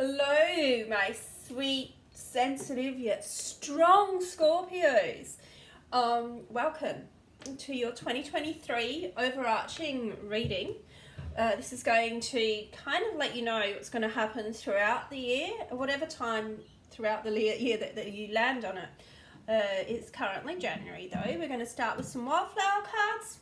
Hello, my sweet, sensitive yet strong Scorpios. Welcome to your 2023 overarching reading. This is going to kind of let you know what's going to happen throughout the year, whatever time throughout the year that you land on it. It's currently January though. We're going to start with some wildflower cards.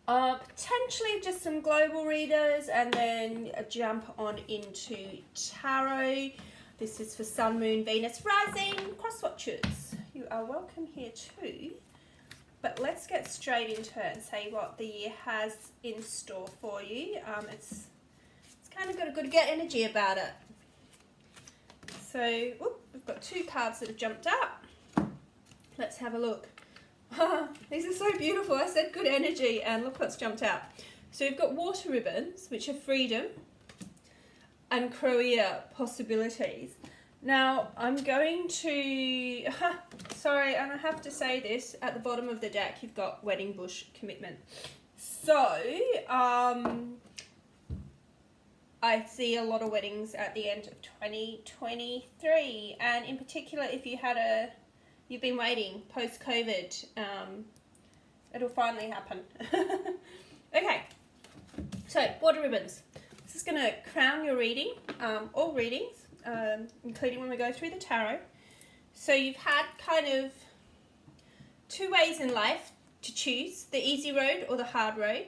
Potentially just some global readers, and then jump on into tarot. This is for Sun, Moon, Venus, Rising, cross watchers. You are welcome here too. But let's get straight into it and say what the year has in store for you. It's kind of got a good energy about it. So we've got two cards that have jumped up. Let's have a look. These are so beautiful. I said good energy, and look what's jumped out. So we've got water ribbons, which are freedom and career possibilities. Now I'm going to sorry, and I have to say this, at the bottom of the deck you've got wedding bush commitment. So I see a lot of weddings at the end of 2023, and in particular if you've been waiting post-COVID, it'll finally happen. Okay, so water ribbons. This is going to crown your reading, all readings, including when we go through the tarot. So you've had kind of two ways in life to choose, the easy road or the hard road.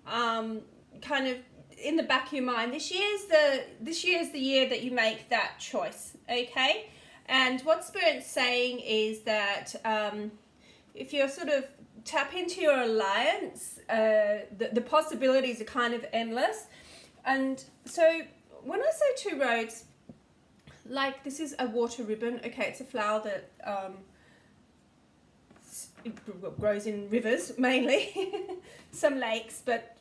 Kind of in the back of your mind, this year is the year that you make that choice, okay? And what Spirit's saying is that if you're sort of tap into your alliance, the possibilities are kind of endless. And so when I say two roads, like this is a water ribbon, okay, it's a flower that grows in rivers mainly, some lakes, but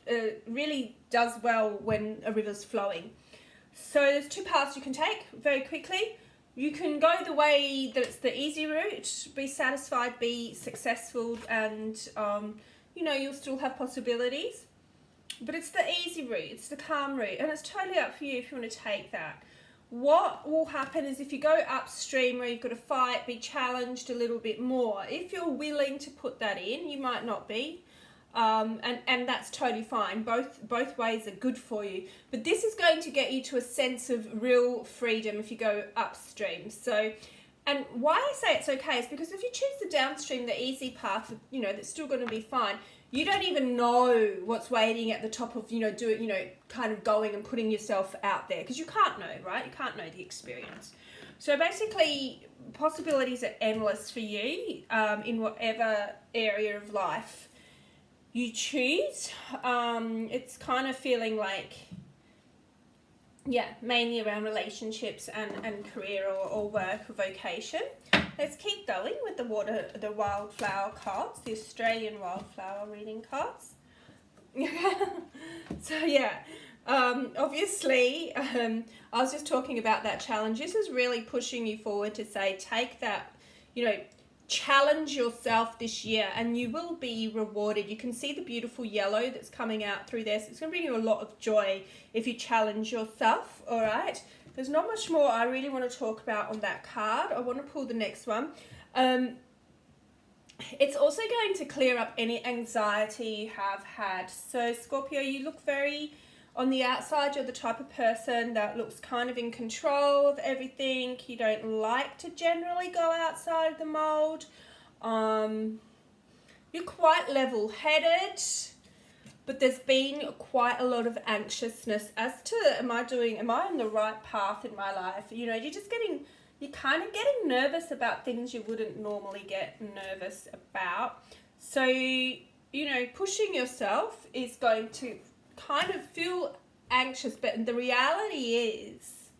really does well when a river's flowing. So there's two paths you can take very quickly. You can go the way that's the easy route, be satisfied, be successful, and you'll still have possibilities. But it's the easy route, it's the calm route, and it's totally up for you if you want to take that. What will happen is if you go upstream where you've got to fight, be challenged a little bit more, if you're willing to put that in, you might not be. And that's totally fine. Both ways are good for you. But this is going to get you to a sense of real freedom if you go upstream. So, and why I say it's okay is because if you choose the downstream, the easy path, that's still going to be fine. You don't even know what's waiting at the top of, kind of going and putting yourself out there, because you can't know, right? You can't know the experience. So basically, possibilities are endless for you in whatever area of life you choose. It's kind of feeling like, mainly around relationships and career or work or vocation. Let's keep going with the wildflower cards, the Australian wildflower reading cards. So obviously, I was just talking about that challenge. This is really pushing you forward to say, take that, challenge yourself this year and you will be rewarded. You can see the beautiful yellow that's coming out through this. It's going to bring you a lot of joy if you challenge yourself, all right? There's not much more I really want to talk about on that card. I want to pull the next one. It's also going to clear up any anxiety you have had. So Scorpio, you look very, on the outside, you're the type of person that looks kind of in control of everything. You don't like to generally go outside the mold. You're quite level-headed, but there's been quite a lot of anxiousness as to, am I on the right path in my life? You're kind of getting nervous about things you wouldn't normally get nervous about. So, pushing yourself is going to kind of feel anxious, but the reality is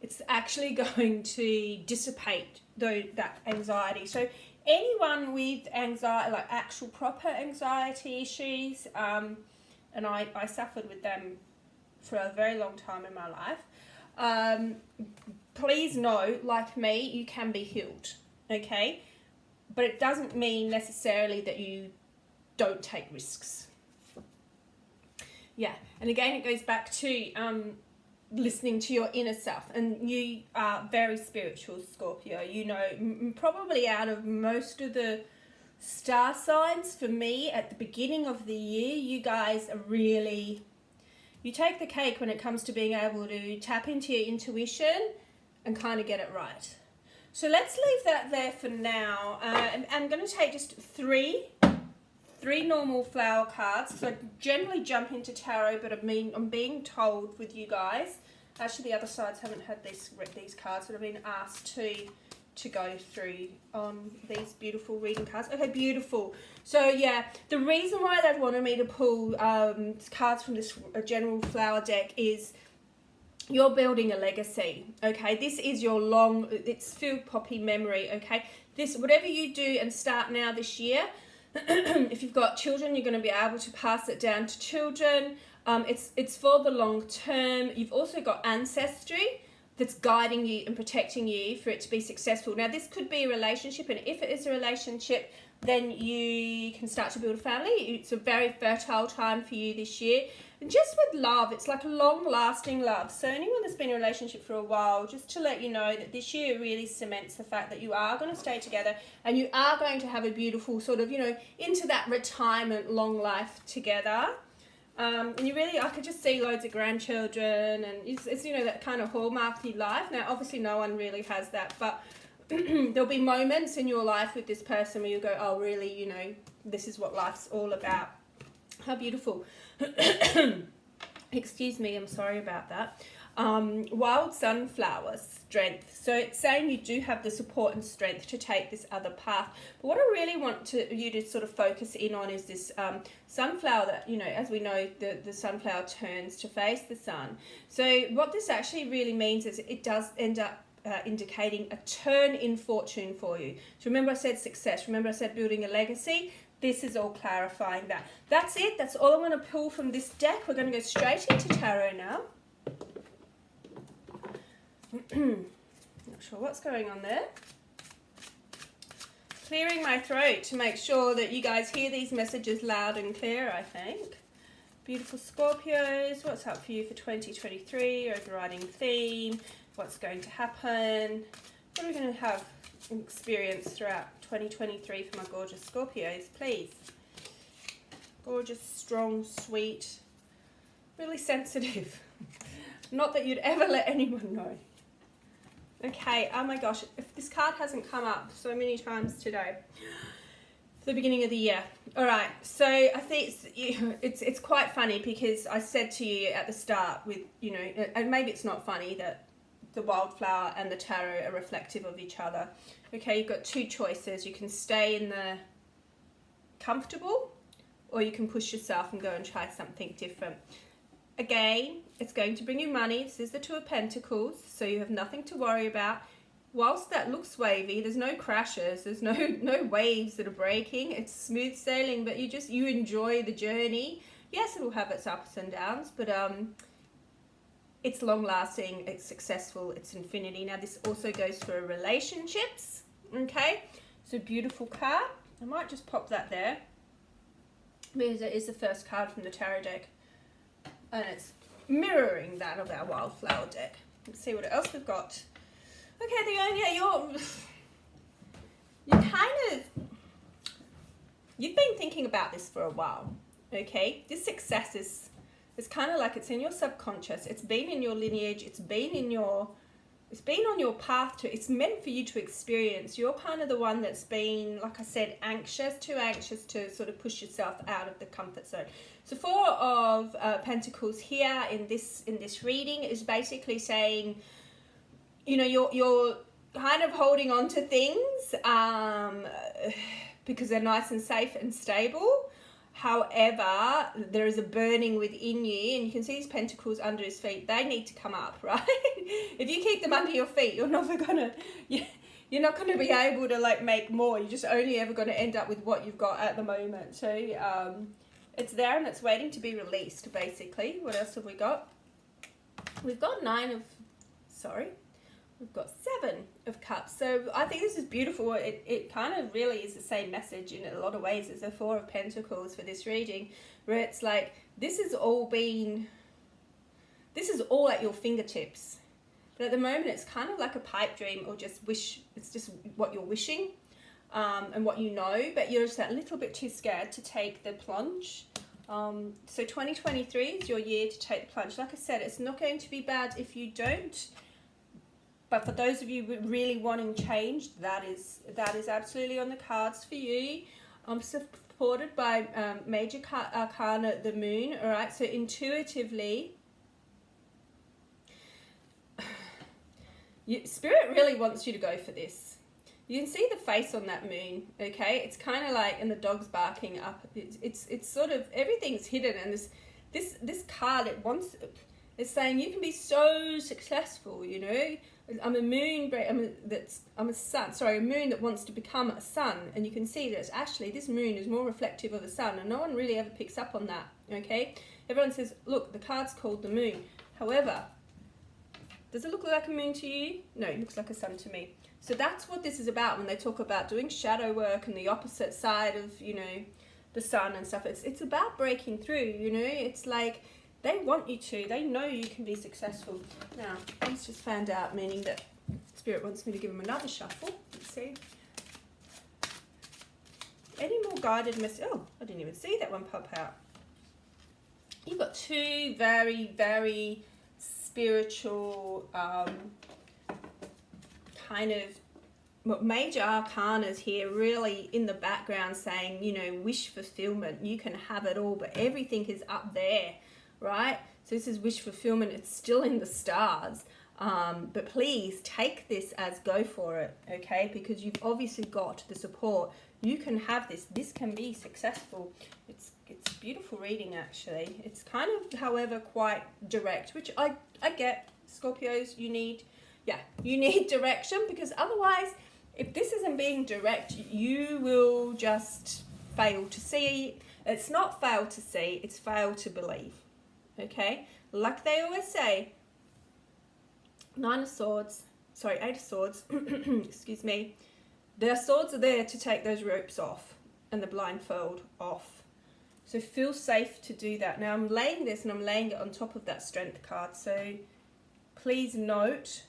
it's actually going to dissipate that anxiety. So anyone with anxiety, like actual proper anxiety issues, and I suffered with them for a very long time in my life, please know, like me, you can be healed, okay? But it doesn't mean necessarily that you don't take risks. Yeah, and again, it goes back to listening to your inner self, and you are very spiritual, Scorpio. You know, probably out of most of the star signs, for me, at the beginning of the year, you guys are really, you take the cake when it comes to being able to tap into your intuition and kind of get it right. So let's leave that there for now. I'm going to take just three normal flower cards. So I generally jump into tarot, but I'm being told with you guys, actually the other sides haven't had these cards, but I've been asked to go through on these beautiful reading cards. Okay, beautiful. So yeah, the reason why they've wanted me to pull cards from this general flower deck is you're building a legacy. Okay, this is your it's filled poppy memory. Okay, this, whatever you do and start now this year, if you've got children, you're going to be able to pass it down to children. It's for the long term. You've also got ancestry that's guiding you and protecting you for it to be successful. Now, this could be a relationship, and if it is a relationship, then you can start to build a family. It's a very fertile time for you this year. And just with love, it's like a long-lasting love. So anyone that's been in a relationship for a while, just to let you know that this year really cements the fact that you are going to stay together and you are going to have a beautiful sort of, you know, into that retirement long life together. And you really, I could just see loads of grandchildren, and it's you know, that kind of hallmarky life. Now, obviously no one really has that, but there'll be moments in your life with this person where you go, oh, really, you know, this is what life's all about. How beautiful. Excuse me, I'm sorry about that. Wild sunflower, strength. So it's saying you do have the support and strength to take this other path. But what I really want you to sort of focus in on is this sunflower that, you know, as we know, the sunflower turns to face the sun. So what this actually really means is it does end up indicating a turn in fortune for you. So remember I said success. Remember I said building a legacy. This is all clarifying that. That's it. That's all I want to pull from this deck. We're going to go straight into tarot now. Not sure what's going on there. Clearing my throat to make sure that you guys hear these messages loud and clear, I think. Beautiful Scorpios, what's up for you for 2023? Overriding theme. What's going to happen? What are we going to have experience throughout 2023 for my gorgeous Scorpios, please? Gorgeous, strong, sweet, really sensitive. Not that you'd ever let anyone know. Okay, oh my gosh, if this card hasn't come up so many times today. The beginning of the year. All right, so I think it's quite funny because I said to you at the start with, you know, and maybe it's not funny that the wildflower and the tarot are reflective of each other. Okay, you've got two choices. You can stay in the comfortable, or you can push yourself and go and try something different. Again, it's going to bring you money. This is the Two of Pentacles, so you have nothing to worry about. Whilst that looks wavy, there's no crashes, there's no waves that are breaking. It's smooth sailing, but you enjoy the journey. Yes, it'll have its ups and downs, but it's long lasting, it's successful, it's infinity. Now this also goes for relationships, okay? So beautiful card. I might just pop that there because it is the first card from the tarot deck. And it's mirroring that of our wildflower deck. Let's see what else we've got. Okay, you've been thinking about this for a while, okay? This success is kind of like it's in your subconscious. It's been in your lineage. It's been on your path to, it's meant for you to experience. You're kind of the one that's been, like I said, too anxious to sort of push yourself out of the comfort zone. So Four of Pentacles here in this reading is basically saying, you know, you're kind of holding on to things because they're nice and safe and stable. However, there is a burning within you, and you can see these pentacles under his feet. They need to come up, right? If you keep them under your feet, you're not gonna be able to like make more. You're just only ever going to end up with what you've got at the moment. So it's there and it's waiting to be released, basically. What else have we got? We've got We've got 7 of Cups. So I think this is beautiful. It kind of really is the same message in a lot of ways as the 4 of Pentacles for this reading, where it's like this has all been this is all at your fingertips. But at the moment, it's kind of like a pipe dream, or just wish. It's just what you're wishing, and what you know, but you're just a little bit too scared to take the plunge. So 2023 is your year to take the plunge. Like I said, it's not going to be bad if you don't. But for those of you really wanting change, that is absolutely on the cards for you. I'm supported by major arcana, the moon. All right, so intuitively, Spirit really wants you to go for this. You can see the face on that moon, okay? It's kind of like, and the dog's barking up. It's sort of, everything's hidden, and this card, it's saying you can be so successful, you know? I'm a moon, I'm a sun, sorry, a moon that wants to become a sun, and you can see that it's actually, this moon is more reflective of the sun, and no one really ever picks up on that, okay? Everyone says, look, the card's called the moon. However, does it look like a moon to you? No, it looks like a sun to me. So that's what this is about when they talk about doing shadow work and the opposite side of, you know, the sun and stuff. It's about breaking through, you know? It's like, they want you to. They know you can be successful. Now, he's just found out, meaning that Spirit wants me to give him another shuffle. Let's see. Any more guided messages? Oh, I didn't even see that one pop out. You've got two very, very spiritual, kind of major arcanas here, really in the background saying, you know, wish fulfillment. You can have it all, but everything is up there. Right? So this is wish fulfillment. It's still in the stars. But please take this as go for it, okay? Because you've obviously got the support. You can have this. This can be successful. It's beautiful reading, actually. It's kind of, however, quite direct, which I get. Scorpios, you need direction, because otherwise, if this isn't being direct, you will just fail to see. It's not fail to see, it's fail to believe. Okay, like they always say, Eight of Swords, excuse me, their swords are there to take those ropes off and the blindfold off. So feel safe to do that. Now I'm laying this, and I'm laying it on top of that strength card. So please note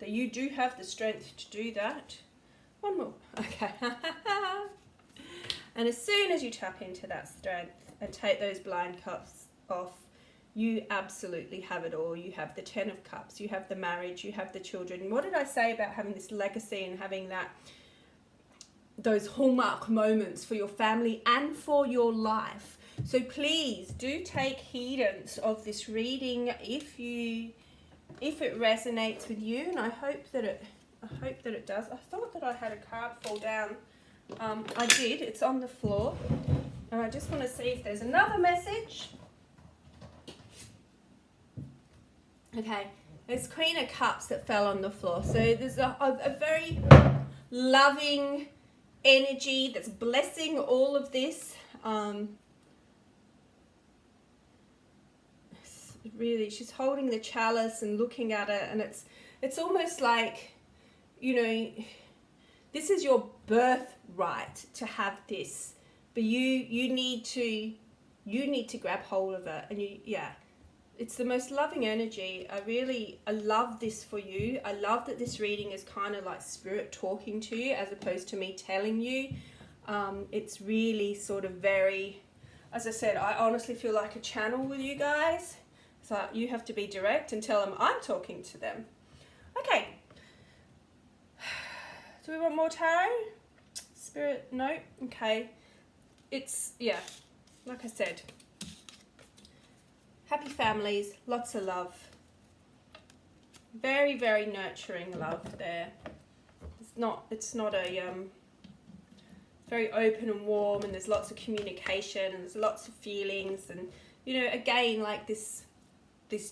that you do have the strength to do that. One more. Okay. And as soon as you tap into that strength and take those blind cuffs off, you absolutely have it all. You have the 10 of Cups, you have the marriage, you have the children. What did I say about having this legacy and having those hallmark moments for your family and for your life? So please do take heedance of this reading if it resonates with you, and I hope that it does. I thought that I had a card fall down. I did. It's on the floor, and I just want to see if there's another message. Okay, there's Queen of Cups that fell on the floor. So there's a very loving energy that's blessing all of this. Really, she's holding the chalice and looking at it, and it's almost like, you know, this is your birthright to have this, but you need to grab hold of it, and it's the most loving energy. I love this for you. I love that this reading is kind of like Spirit talking to you as opposed to me telling you. It's really sort of very, as I said, I honestly feel like a channel with you guys. So you have to be direct and tell them I'm talking to them. Okay. Do we want more tarot? Spirit, no? Okay. It's, like I said, happy families, lots of love. Very, very nurturing love there. It's not a, very open and warm, and there's lots of communication, and there's lots of feelings, and, you know, again, like these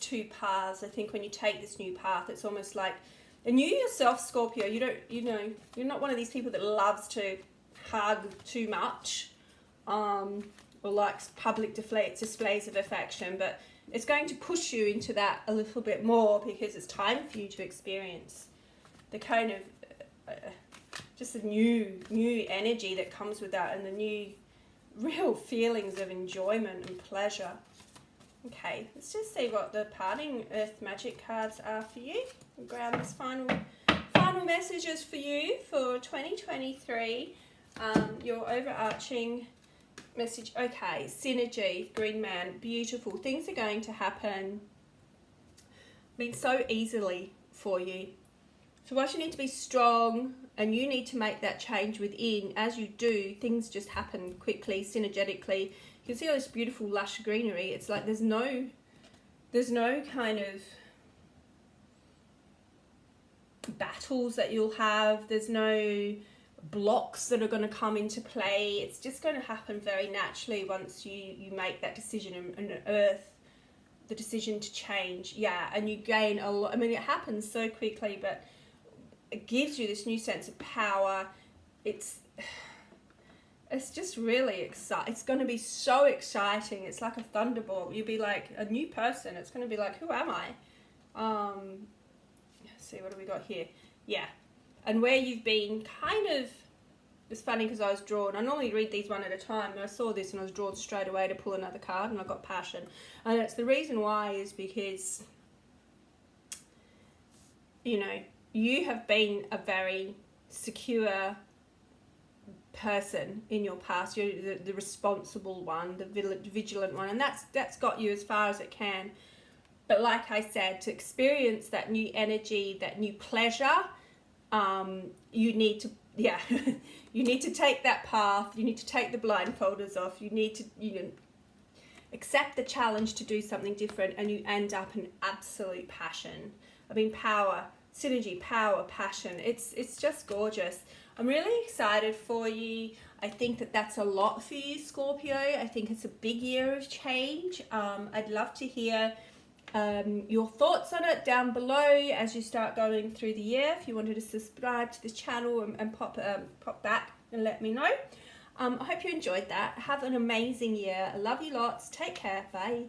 two paths. I think when you take this new path, it's almost like, and you yourself, Scorpio, you're not one of these people that loves to hug too much, or likes public displays of affection, but it's going to push you into that a little bit more, because it's time for you to experience the kind of just the new energy that comes with that, and the new real feelings of enjoyment and pleasure. Okay, let's just see what the parting Earth Magic cards are for you. We'll grab this final messages for you for 2023. Your overarching message. Okay, synergy, Green Man, beautiful. Things are going to happen, so easily for you. So whilst you need to be strong and you need to make that change within, as you do, things just happen quickly, synergetically. You can see all this beautiful lush greenery. It's like there's no kind of battles that you'll have. There's no blocks that are going to come into play. It's just going to happen very naturally once you make that decision and earth the decision to change. Yeah, and you gain a lot. I mean, it happens so quickly, but it gives you this new sense of power. It's just really exciting. It's going to be so exciting. It's like a thunderbolt. You'll be like a new person. It's going to be like, who am I? Let's see, what do we got here? Yeah. And where you've been kind of, it's funny because I was drawn, I normally read these one at a time, and I saw this and I was drawn straight away to pull another card, and I got passion. And it's the reason why is because, you know, you have been a very secure person in your past. You're the responsible one, the vigilant one, and that's got you as far as it can. But like I said, to experience that new energy, that new pleasure, you need to, you need to take that path. You need to take the blindfolders off. You need to, accept the challenge to do something different, and you end up in absolute passion. I mean, power, synergy, power, passion. It's just gorgeous. I'm really excited for you. I think that's a lot for you, Scorpio. I think it's a big year of change. I'd love to hear your thoughts on it down below as you start going through the year. If you wanted to subscribe to this channel and pop back and let me know. I hope you enjoyed that. Have an amazing year. I love you lots. Take care. Bye.